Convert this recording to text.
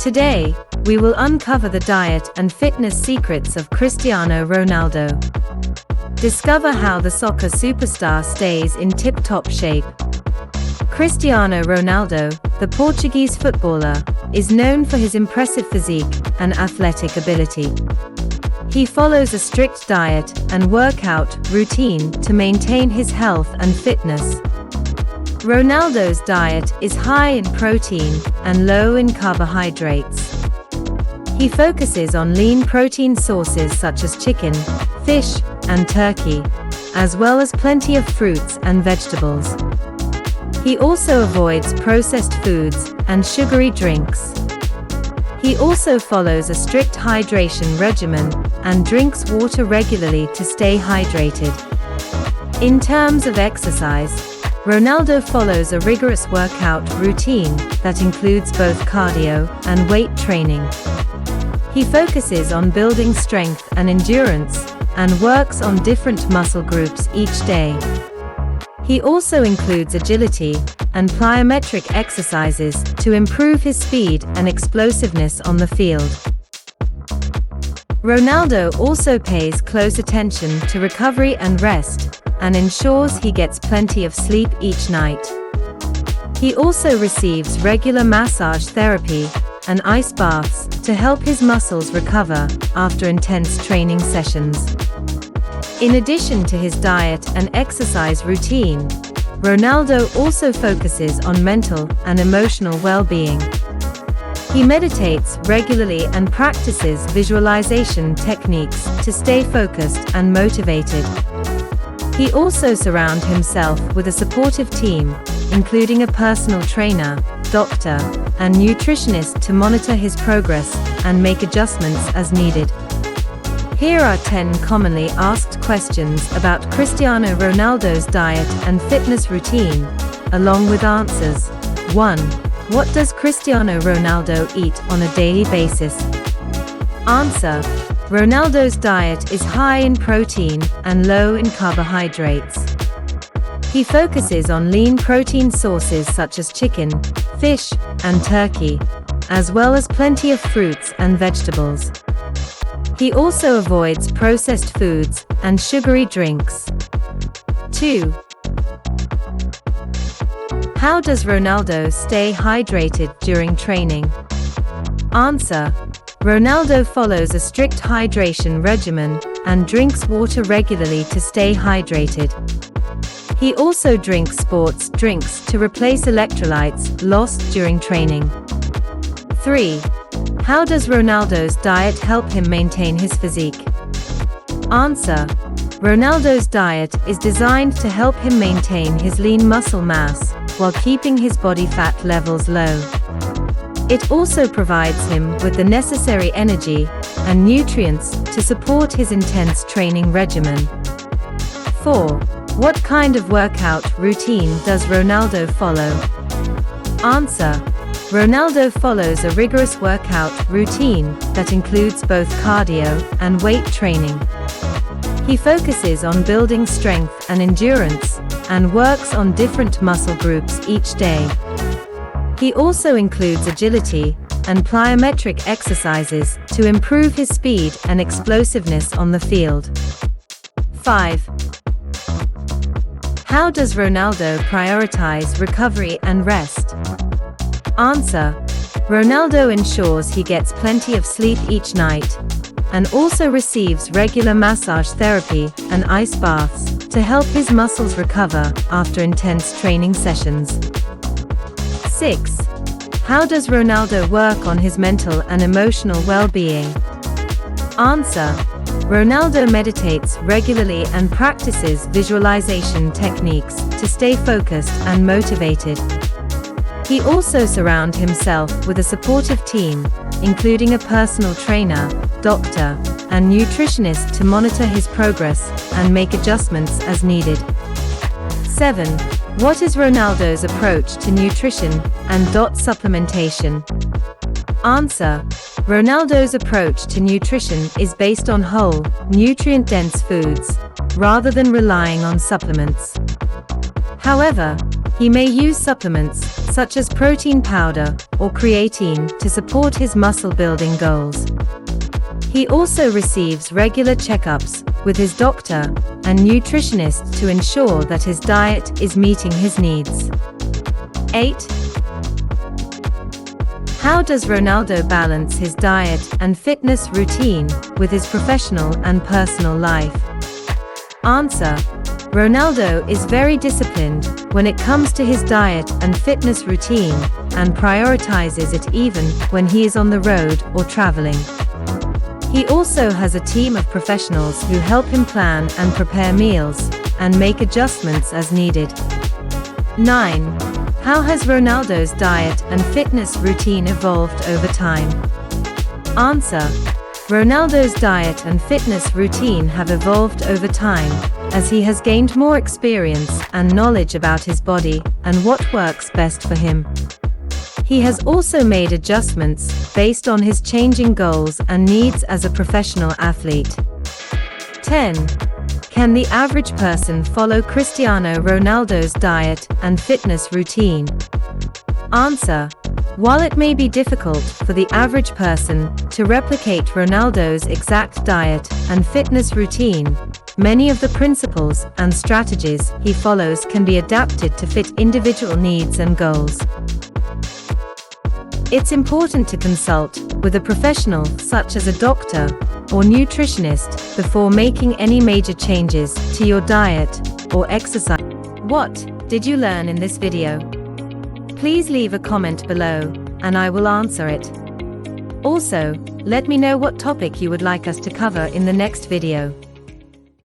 Today, we will uncover the diet and fitness secrets of Cristiano Ronaldo. Discover how the soccer superstar stays in tip-top shape. Cristiano Ronaldo, the Portuguese footballer, is known for his impressive physique and athletic ability. He follows a strict diet and workout routine to maintain his health and fitness. Ronaldo's diet is high in protein and low in carbohydrates. He focuses on lean protein sources such as chicken, fish, and turkey, as well as plenty of fruits and vegetables. He also avoids processed foods and sugary drinks. He also follows a strict hydration regimen and drinks water regularly to stay hydrated. In terms of exercise, Ronaldo follows a rigorous workout routine that includes both cardio and weight training. He focuses on building strength and endurance, and works on different muscle groups each day. He also includes agility and plyometric exercises to improve his speed and explosiveness on the field. Ronaldo also pays close attention to recovery and rest, and ensures he gets plenty of sleep each night. He also receives regular massage therapy and ice baths to help his muscles recover after intense training sessions. In addition to his diet and exercise routine, Ronaldo also focuses on mental and emotional well-being. He meditates regularly and practices visualization techniques to stay focused and motivated. He also surrounds himself with a supportive team, including a personal trainer, doctor, and nutritionist to monitor his progress and make adjustments as needed. Here are 10 commonly asked questions about Cristiano Ronaldo's diet and fitness routine, along with answers. 1. What does Cristiano Ronaldo eat on a daily basis? Answer. Ronaldo's diet is high in protein and low in carbohydrates. He focuses on lean protein sources such as chicken, fish, and turkey, as well as plenty of fruits and vegetables. He also avoids processed foods and sugary drinks. 2. How does Ronaldo stay hydrated during training? Answer. Ronaldo follows a strict hydration regimen and drinks water regularly to stay hydrated. He also drinks sports drinks to replace electrolytes lost during training. 3. How does Ronaldo's diet help him maintain his physique? Answer. Ronaldo's diet is designed to help him maintain his lean muscle mass while keeping his body fat levels low. It also provides him with the necessary energy and nutrients to support his intense training regimen. 4. What kind of workout routine does Ronaldo follow? Answer. Ronaldo follows a rigorous workout routine that includes both cardio and weight training. He focuses on building strength and endurance, and works on different muscle groups each day. He also includes agility and plyometric exercises to improve his speed and explosiveness on the field. 5. How does Ronaldo prioritize recovery and rest? Answer. Ronaldo ensures he gets plenty of sleep each night, and also receives regular massage therapy and ice baths to help his muscles recover after intense training sessions. 6. How does Ronaldo work on his mental and emotional well-being? Answer. Ronaldo meditates regularly and practices visualization techniques to stay focused and motivated. He also surrounds himself with a supportive team, including a personal trainer, doctor, and nutritionist to monitor his progress and make adjustments as needed. 7. What is Ronaldo's approach to nutrition and supplementation? Answer. Ronaldo's approach to nutrition is based on whole, nutrient-dense foods, rather than relying on supplements. However, he may use supplements, such as protein powder or creatine, to support his muscle-building goals. He also receives regular checkups with his doctor and nutritionist to ensure that his diet is meeting his needs. 8. How does Ronaldo balance his diet and fitness routine with his professional and personal life? Answer: Ronaldo is very disciplined when it comes to his diet and fitness routine, and prioritizes it even when he is on the road or traveling. He also has a team of professionals who help him plan and prepare meals, and make adjustments as needed. 9. How has Ronaldo's diet and fitness routine evolved over time? Answer: Ronaldo's diet and fitness routine have evolved over time, as he has gained more experience and knowledge about his body and what works best for him. He has also made adjustments based on his changing goals and needs as a professional athlete. 10. Can the average person follow Cristiano Ronaldo's diet and fitness routine? Answer: While it may be difficult for the average person to replicate Ronaldo's exact diet and fitness routine, many of the principles and strategies he follows can be adapted to fit individual needs and goals. It's important to consult with a professional such as a doctor or nutritionist before making any major changes to your diet or exercise. What did you learn in this video? Please leave a comment below, and I will answer it. Also, let me know what topic you would like us to cover in the next video.